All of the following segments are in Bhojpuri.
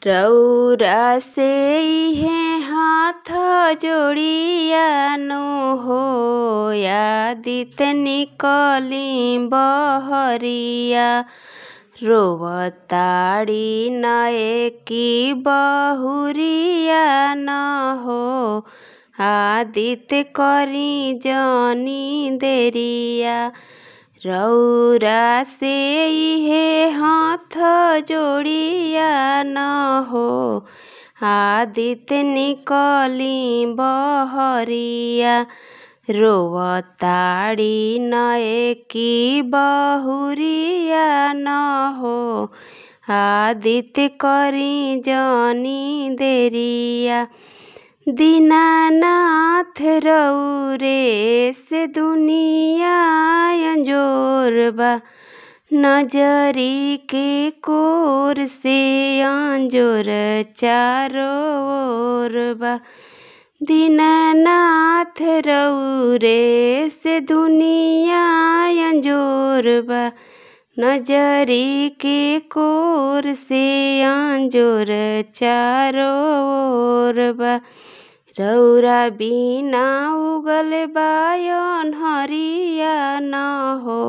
रौरा से इहे हाथ जोड़िया नो हो आदित निकली बहरिया रोवताड़ी नए की बहुरिया न हो आदित करी जनी देरिया रौरा से इहे हाथ जोड़िया न हो आदित निकली बहरिया रोवताड़ी नए की बहुरिया न हो आदित करी जनी देरिया दीनानाथ रौरे से दुनिया अंजोरबा नजरी के कोर से अंजोर चारों ओरबा दीनानाथ रौरे से दुनिया अंजोरबा नजरी के कोर से अंजोर चारों ओरबा रौरा बिना उगल बायन हरिया न हो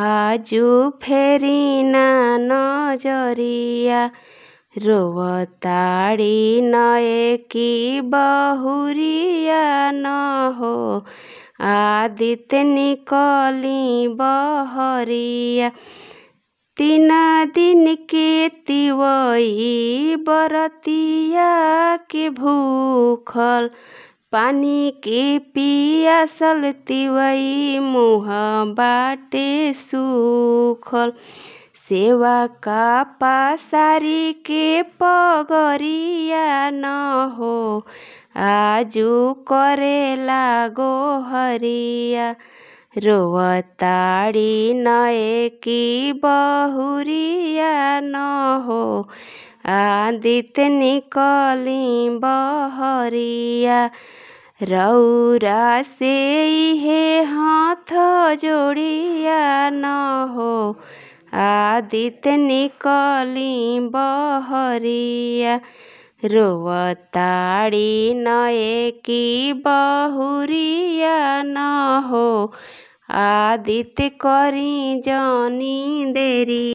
आजू फेरी ना नजरिया रोवताड़ी नए की बहुरिया न हो आदित निकली बहरिया 3 दिन के तिवई बरतिया के भूखल पानी के पियासल तिवई मुँह बाटे सूखल सेवा का पासारी के पगरिया न हो आजू करेला गोहरिया रोवताड़ी नए की बहुरिया न हो आदित निकली बहरिया रौरा से इहे हाथ जोड़िया न हो आदित निकली बहरिया रोवताड़ी नए की बहुरिया न हो आदित करी जनी देरी।